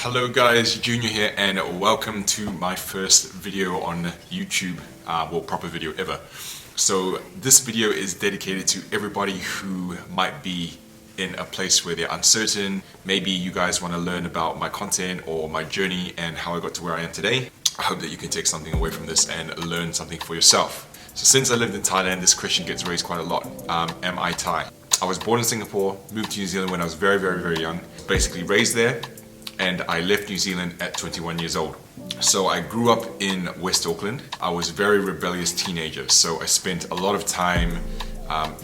Hello guys, Junior here and welcome to my first video on YouTube, well, proper video ever. So this video is dedicated to everybody who might be in a place where they're uncertain. Maybe you guys want to learn about my content or my journey and how I got to where I am today. I hope that you can take something away from this and learn something for yourself. So since I lived in Thailand, this question gets raised quite a lot. Am I Thai? I was born in Singapore, moved to New Zealand when I was very young. Basically raised there, and I left New Zealand at 21 years old. So I grew up in West Auckland. I was a very rebellious teenager, so I spent a lot of time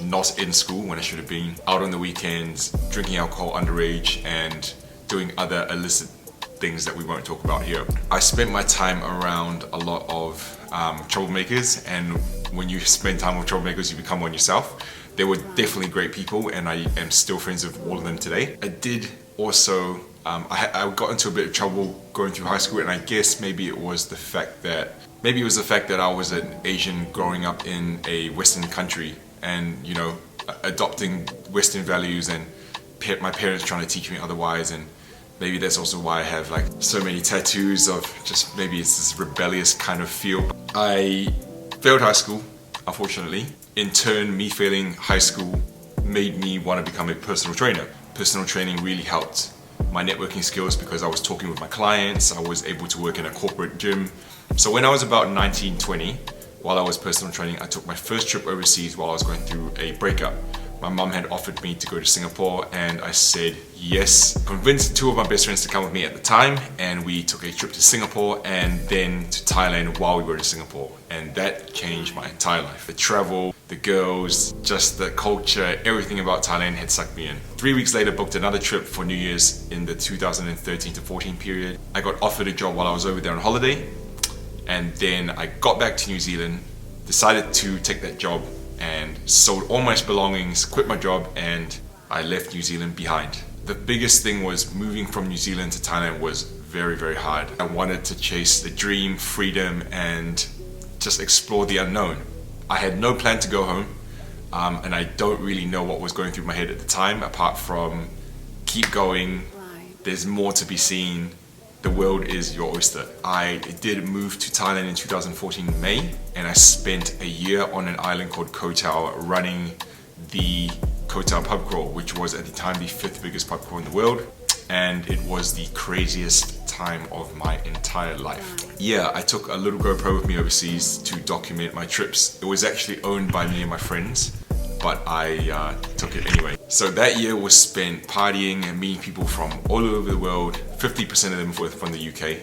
not in school when I should have been, out on the weekends, drinking alcohol underage and doing other illicit things that we won't talk about here. I spent my time around a lot of troublemakers, and when you spend time with troublemakers, you become one yourself. They were definitely great people, and I am still friends with all of them today. I did also I got into a bit of trouble going through high school, and I guess maybe it was the fact that I was an Asian growing up in a Western country, and you know, adopting Western values, and my parents trying to teach me otherwise, and maybe that's also why I have like so many tattoos of just maybe it's this rebellious kind of feel. I failed high school, unfortunately. In turn, me failing high school made me want to become a personal trainer. Personal training really helped my networking skills because I was talking with my clients, I was able to work in a corporate gym. So when I was about 19, 20, while I was personal training, I took my first trip overseas while I was going through a breakup. My mum had offered me to go to Singapore and I said yes. Convinced two of my best friends to come with me at the time, and we took a trip to Singapore and then to Thailand while we were in Singapore. And that changed my entire life. The travel, the girls, just the culture, everything about Thailand had sucked me in. 3 weeks later, booked another trip for New Year's in the 2013 to 14 period. I got offered a job while I was over there on holiday, and then I got back to New Zealand, decided to take that job and sold all my belongings, quit my job, and I left New Zealand behind. The biggest thing was moving from New Zealand to Thailand was very hard. I wanted to chase the dream, freedom, and just explore the unknown. I had no plan to go home, and I don't really know what was going through my head at the time, apart from keep going, there's more to be seen, the world is your oyster. I did move to Thailand in 2014 May, and I spent a year on an island called Koh Phi Phi running the Koh Phi Phi pub crawl, which was at the time the 5th biggest pub crawl in the world, and it was the craziest time of my entire life. Yeah, I took a little GoPro with me overseas to document my trips. It was actually owned by me and my friends, but I took it anyway. So that year was spent partying and meeting people from all over the world. 50% of them were from the UK,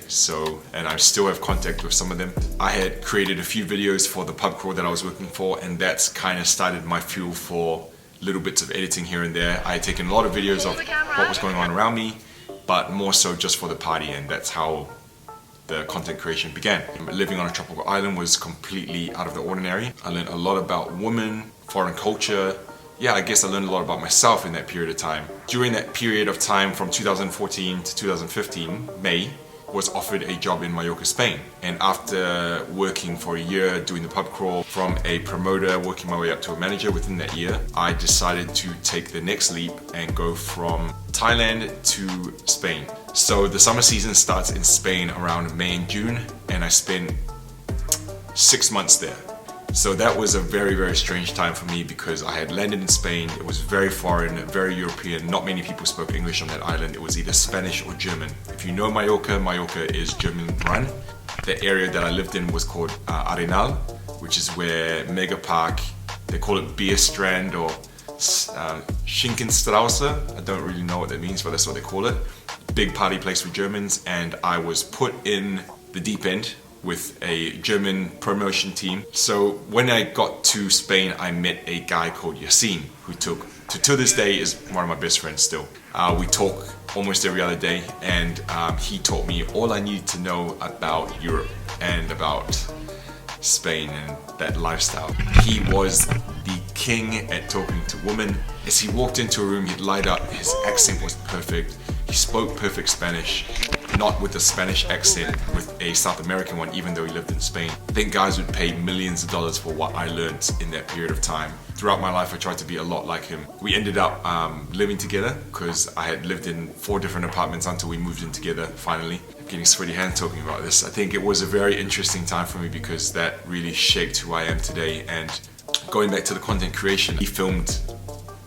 and I still have contact with some of them. I had created a few videos for the pub crawl that I was working for, and that's kind of started my fuel for little bits of editing here and there. I had taken a lot of videos of what was going on around me, but more so just for the party, and that's how the content creation began. Living on a tropical island was completely out of the ordinary. I learned a lot about women, foreign culture. Yeah, I guess I learned a lot about myself in that period of time. During that period of time from 2014 to 2015, May, was offered a job in Mallorca, Spain. And after working for a year doing the pub crawl, from a promoter working my way up to a manager within that year, I decided to take the next leap and go from Thailand to Spain. So the summer season starts in Spain around May and June, and I spent 6 months there. So that was a very strange time for me because I had landed in Spain. It was very foreign, very European. Not many people spoke English on that island. It was either Spanish or German. If you know Mallorca, Mallorca is German run. The area that I lived in was called Arenal, which is where Mega Park, they call it Beer Strand or Schinkenstraße. I don't really know what that means, but that's what they call it. Big party place for Germans, and I was put in the deep end with a German promotion team. So when I got to Spain, I met a guy called Yasin, who to this day is one of my best friends still. We talk almost every other day, and he taught me all I needed to know about Europe and about Spain and that lifestyle. He was the king at talking to women. As he walked into a room, he'd light up, his accent was perfect, he spoke perfect Spanish. not with a Spanish accent, with a South American one, even though he lived in Spain. I think guys would pay millions of dollars for what I learned in that period of time. Throughout my life, I tried to be a lot like him. We ended up living together because I had lived in 4 different apartments until we moved in together finally. I'm getting sweaty hands talking about this. I think it was a very interesting time for me because that really shaped who I am today. And going back to the content creation, he filmed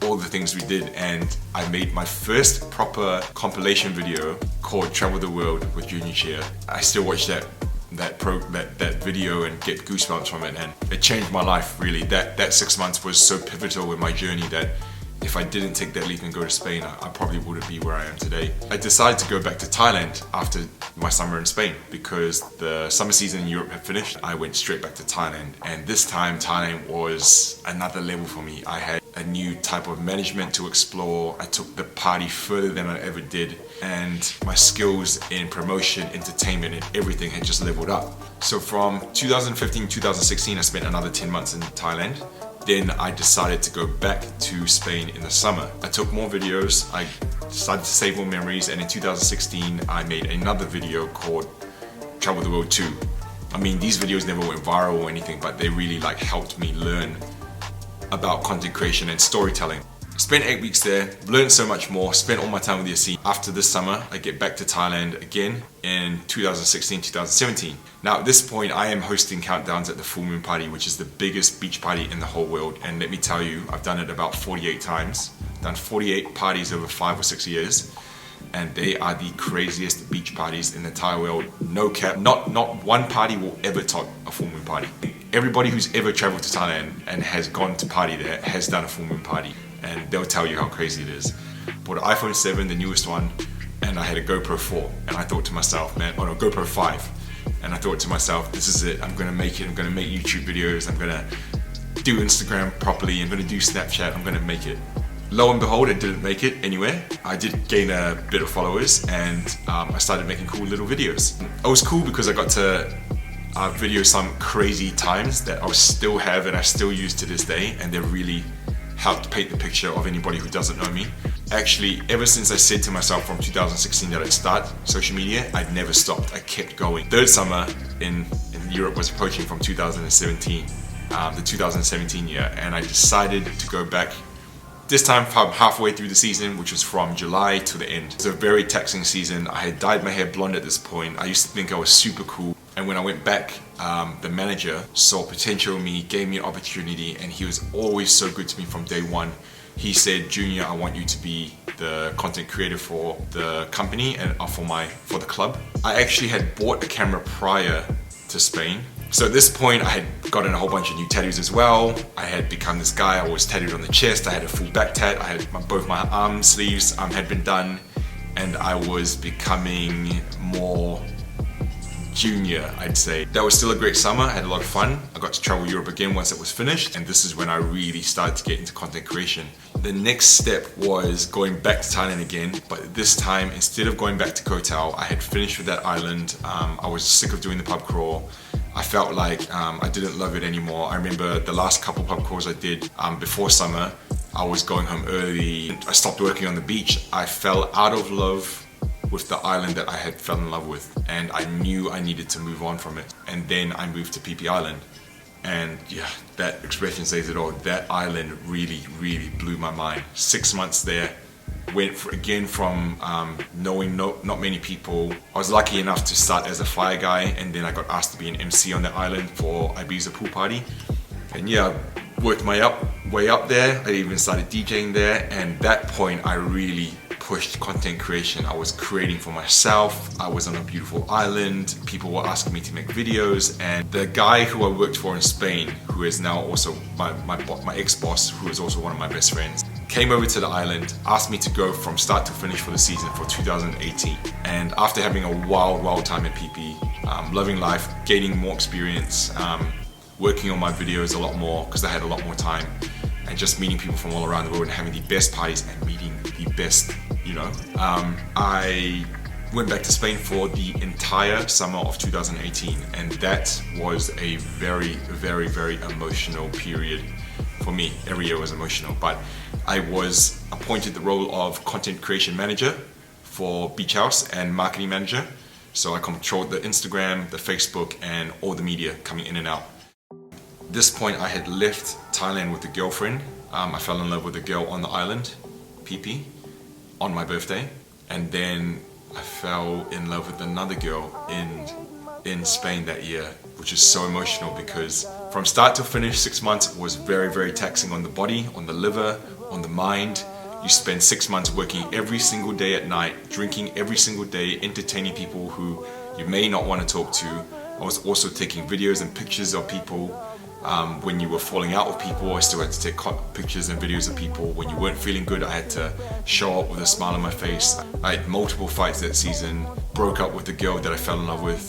all the things we did, and I made my first proper compilation video called Travel the World with Juniorchea. I still watch that video and get goosebumps from it, and it changed my life really. That 6 months was so pivotal in my journey that if I didn't take that leap and go to Spain, I probably wouldn't be where I am today. I decided to go back to Thailand after my summer in Spain because the summer season in Europe had finished. I went straight back to Thailand, and this time Thailand was another level for me. I had a new type of management to explore. I took the party further than I ever did, and my skills in promotion, entertainment, and everything had just leveled up. So from 2015, 2016, I spent another 10 months in Thailand. Then I decided to go back to Spain in the summer. I took more videos, I decided to save more memories, and in 2016 I made another video called Travel the World 2. I mean, these videos never went viral or anything, but they really helped me learn about content creation and storytelling. Spent 8 weeks there, learned so much more, spent all my time with the sea. After this summer, I get back to Thailand again in 2016, 2017. Now at this point, I am hosting countdowns at the Full Moon Party, which is the biggest beach party in the whole world. And let me tell you, I've done it about 48 times. Done 48 parties over 5 or 6 years. And they are the craziest beach parties in the entire world. No cap, not one party will ever top a Full Moon Party. Everybody who's ever traveled to Thailand and has gone to party there has done a Full Moon Party. And they'll tell you how crazy it is. Bought an iPhone 7, the newest one, and I had a GoPro 4. And I thought to myself, man, oh no, GoPro 5. And I thought to myself, this is it, I'm gonna make it, I'm gonna make YouTube videos, I'm gonna do Instagram properly, I'm gonna do Snapchat, I'm gonna make it. Lo and behold, I didn't make it anywhere. I did gain a bit of followers, and I started making cool little videos. It was cool because I got to video some crazy times that I still have and I still use to this day, and they really helped paint the picture of anybody who doesn't know me. Actually, ever since I said to myself from 2016 that I'd start social media, I'd never stopped. I kept going. Third summer in Europe was approaching from 2017, the 2017 year, and I decided to go back. This time from halfway through the season, which was from July to the end. It was a very taxing season. I had dyed my hair blonde at this point. I used to think I was super cool. And when I went back, the manager saw potential in me, gave me an opportunity, and he was always so good to me from day one. He said, Junior, I want you to be the content creator for the company and for the club. I actually had bought a camera prior to Spain. So at this point, I had gotten a whole bunch of new tattoos as well. I had become this guy. I was tattooed on the chest. I had a full back tat. I had both my arm sleeves had been done, and I was becoming more junior, I'd say. That was still a great summer. I had a lot of fun. I got to travel Europe again once it was finished, and this is when I really started to get into content creation. The next step was going back to Thailand again, but this time, instead of going back to Koh Tao, I had finished with that island. I was sick of doing the pub crawl. I felt like I didn't love it anymore. I remember the last couple pub crawls I did before summer, I was going home early. I stopped working on the beach. I fell out of love with the island that I had fell in love with, and I knew I needed to move on from it. And then I moved to Phi Phi Island. And yeah, that expression says it all. That island really, really blew my mind. 6 months there. Went from knowing not many people. I was lucky enough to start as a fire guy, and then I got asked to be an MC on the island for Ibiza pool party. And yeah, worked my way up there. I even started DJing there, and at that point I really pushed content creation. I was creating for myself. I was on a beautiful island. People were asking me to make videos, and the guy who I worked for in Spain, who is now also my ex-boss, who is also one of my best friends, came over to the island, asked me to go from start to finish for the season for 2018. And after having a wild time in Phi Phi, loving life, gaining more experience, working on my videos a lot more because I had a lot more time, and just meeting people from all around the world and having the best parties and meeting the best, I went back to Spain for the entire summer of 2018, and that was a very, very, very emotional period for me. Every year was emotional, but I was appointed the role of content creation manager for Beach House and marketing manager. So I controlled the Instagram, the Facebook, and all the media coming in and out. At this point, I had left Thailand with a girlfriend. I fell in love with a girl on the island, Phi Phi, on my birthday. And then I fell in love with another girl in Spain that year, which is so emotional because from start to finish, 6 months was very, very taxing on the body, on the liver, on the mind. You spend 6 months working every single day at night, drinking every single day, entertaining people who you may not want to talk to. I was also taking videos and pictures of people. When you were falling out with people, I still had to take pictures and videos of people. When you weren't feeling good, I had to show up with a smile on my face. I had multiple fights that season. Broke up with the girl that I fell in love with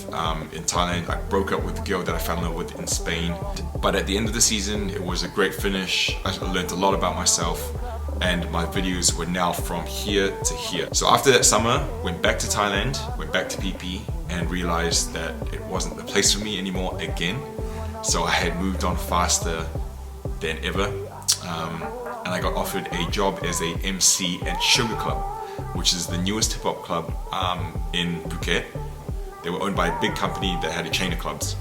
in Thailand. I broke up with the girl that I fell in love with in Spain. But at the end of the season, it was a great finish. I learned a lot about myself, and my videos were now from here to here. So after that summer, went back to Thailand, went back to Phi Phi, and realized that it wasn't the place for me anymore again. So I had moved on faster than ever, and I got offered a job as a MC at Sugar Club, which is the newest hip-hop club in Phuket. They were owned by a big company that had a chain of clubs.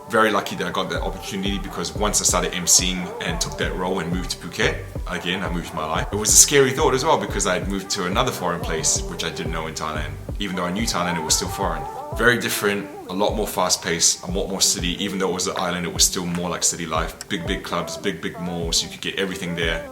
Very lucky that I got that opportunity, because once I started MCing and took that role and moved to Phuket, again, I moved my life. It was a scary thought as well, because I had moved to another foreign place, which I didn't know in Thailand. Even though I knew Thailand, it was still foreign. Very different, a lot more fast-paced, a lot more city. Even though it was an island, it was still more like city life. Big clubs, big malls, you could get everything there.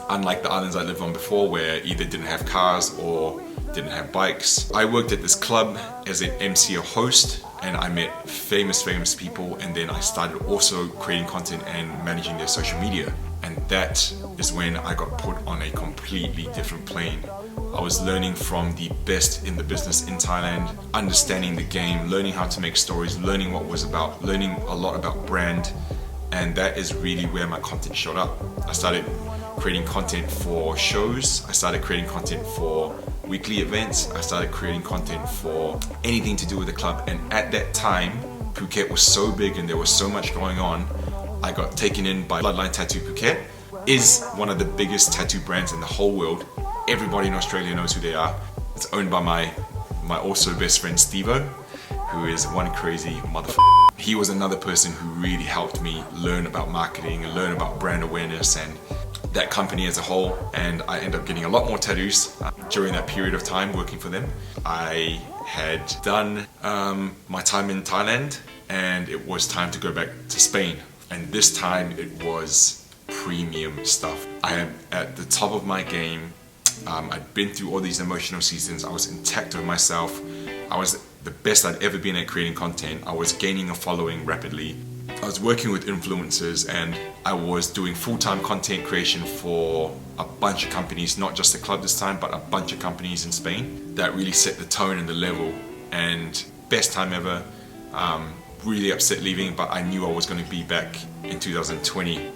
Unlike the islands I lived on before, where either didn't have cars or didn't have bikes. I worked at this club as an MC or host, and I met famous people, and then I started also creating content and managing their social media. And that is when I got put on a completely different plane. I was learning from the best in the business in Thailand, understanding the game, learning how to make stories, learning what was about, learning a lot about brand, and that is really where my content showed up. I started creating content for shows, I started creating content for weekly events, I started creating content for anything to do with the club. And at that time, Phuket was so big and there was so much going on, I got taken in by Bloodline Tattoo Phuket. Is one of the biggest tattoo brands in the whole world. Everybody in Australia knows who they are. It's owned by my also best friend Stevo, who is one crazy motherfucker. He was another person who really helped me learn about marketing and learn about brand awareness and that company as a whole, and I ended up getting a lot more tattoos during that period of time working for them. I had done my time in Thailand, and it was time to go back to Spain, and this time it was premium stuff. I am at the top of my game. I'd been through all these emotional seasons. I was intact with myself. I was the best I'd ever been at creating content. I was gaining a following rapidly. I was working with influencers, and I was doing full-time content creation for a bunch of companies, not just the club this time, but a bunch of companies in Spain. That really set the tone and the level, and best time ever. Really upset leaving, but I knew I was going to be back in 2020.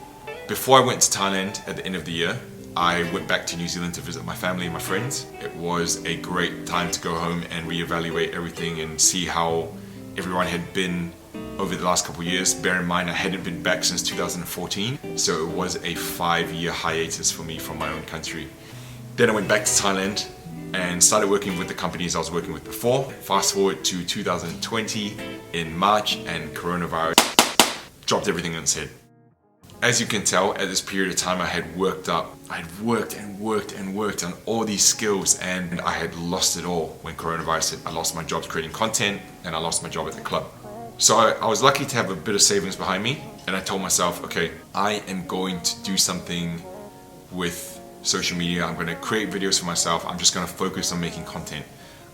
Before I went to Thailand at the end of the year, I went back to New Zealand to visit my family and my friends. It was a great time to go home and reevaluate everything and see how everyone had been over the last couple of years. Bear in mind, I hadn't been back since 2014, so it was a 5-year hiatus for me from my own country. Then I went back to Thailand and started working with the companies I was working with before. Fast forward to 2020 in March, and coronavirus dropped everything on its head. As you can tell, at this period of time I had worked on all these skills, and I had lost it all when coronavirus hit. I lost my jobs creating content, and I lost my job at the club. So I was lucky to have a bit of savings behind me, and I told myself, okay, I am going to do something with social media. I'm going to create videos for myself. I'm just going to focus on making content,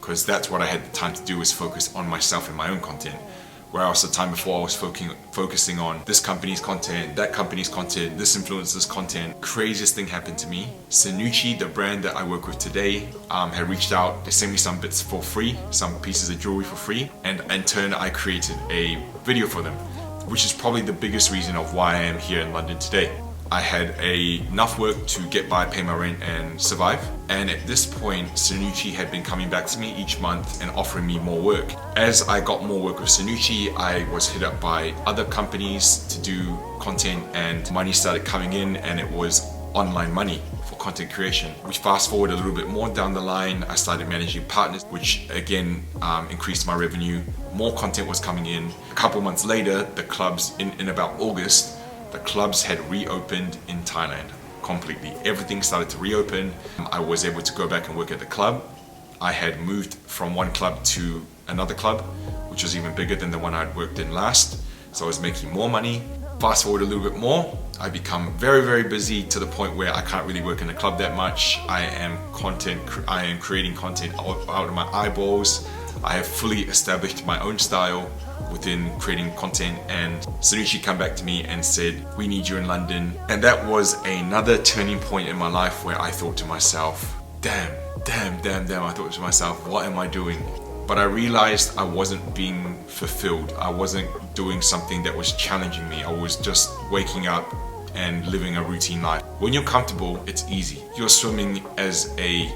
because that's what I had the time to do, was focus on myself and my own content. Where else the time before I was focusing on this company's content, that company's content, this influencer's content. Craziest thing happened to me. Juniorchea, the brand that I work with today, had reached out. They sent me some bits for free, some pieces of jewelry for free, and in turn I created a video for them, which is probably the biggest reason of why I am here in London today. I had enough work to get by, pay my rent and survive. And at this point, Juniorchea had been coming back to me each month and offering me more work. As I got more work with Juniorchea, I was hit up by other companies to do content, and money started coming in, and it was online money for content creation. We fast forward a little bit more down the line, I started managing partners, which again increased my revenue. More content was coming in. A couple months later, the clubs, in about August, the clubs had reopened in Thailand completely. Everything started to reopen. I was able to go back and work at the club. I had moved from one club to another club, which was even bigger than the one I'd worked in last. So I was making more money. Fast forward a little bit more, I become very busy to the point where I can't really work in the club that much. I am creating content out of my eyeballs. I have fully established my own style within creating content, and Juniorchea came back to me and said, we need you in London. And that was another turning point in my life where I thought to myself, damn, I thought to myself, what am I doing? But I realized I wasn't being fulfilled. I wasn't doing something that was challenging me. I was just waking up and living a routine life. When you're comfortable, it's easy. You're swimming as a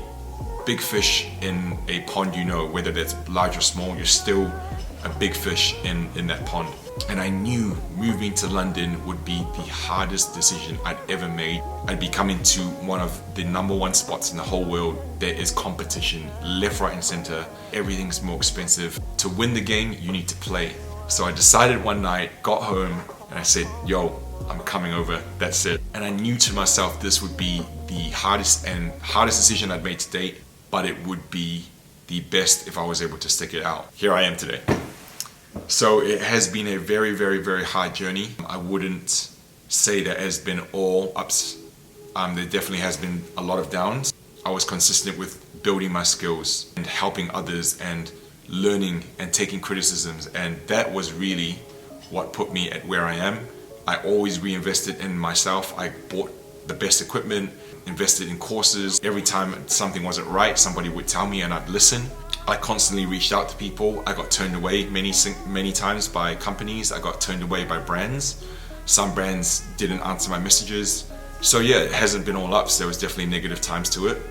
big fish in a pond, you know, whether that's large or small, you're still a big fish in that pond. And I knew moving to London would be the hardest decision I'd ever made. I'd be coming to one of the #1 spots in the whole world. There is competition left, right and center. Everything's more expensive. To win the game, you need to play. So I decided one night, got home, and I said, yo, I'm coming over, that's it. And I knew to myself this would be the hardest decision I'd made to date, but it would be the best if I was able to stick it out. Here I am today. So it has been a very hard journey. I wouldn't say that it has been all ups. There definitely has been a lot of downs. I was consistent with building my skills and helping others and learning and taking criticisms, and that was really what put me at where I am. I always reinvested in myself. I bought the best equipment, invested in courses. Every time something wasn't right, somebody would tell me and I'd listen. I constantly reached out to people. I got turned away many times by companies. I got turned away by brands. Some brands didn't answer my messages. So yeah, it hasn't been all ups. There was definitely negative times to it,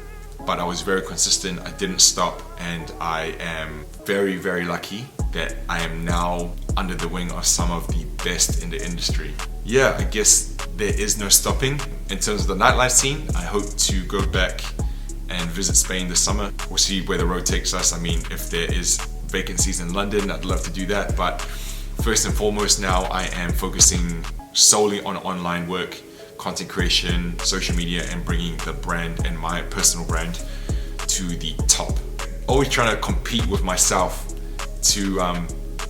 but I was very consistent. I didn't stop, and I am very lucky that I am now under the wing of some of the best in the industry. Yeah, I guess there is no stopping. In terms of the nightlife scene, I hope to go back and visit Spain this summer. We'll see where the road takes us. I mean, if there is vacancies in London, I'd love to do that. But first and foremost now, I am focusing solely on online work, content creation, social media, and bringing the brand and my personal brand to the top. Always trying to compete with myself to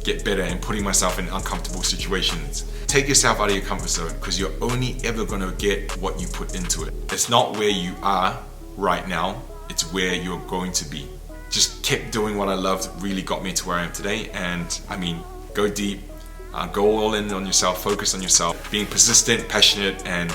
get better and putting myself in uncomfortable situations. Take yourself out of your comfort zone, because you're only ever gonna get what you put into it. It's not where you are right now, it's where you're going to be. Just kept doing what I loved, really got me to where I am today. And I mean, go deep, go all in on yourself, focus on yourself. Being persistent, passionate, and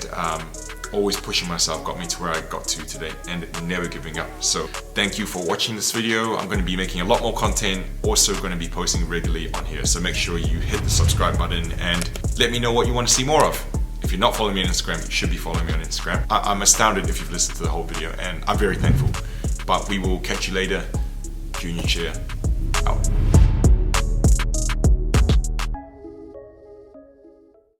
always pushing myself got me to where I got to today, and never giving up. So thank you for watching this video. I'm going to be making a lot more content, also going to be posting regularly on here. So make sure you hit the subscribe button and let me know what you want to see more of. If you're not following me on Instagram, you should be following me on Instagram. I'm astounded if you've listened to the whole video, and I'm very thankful. But we will catch you later. Juniorchea.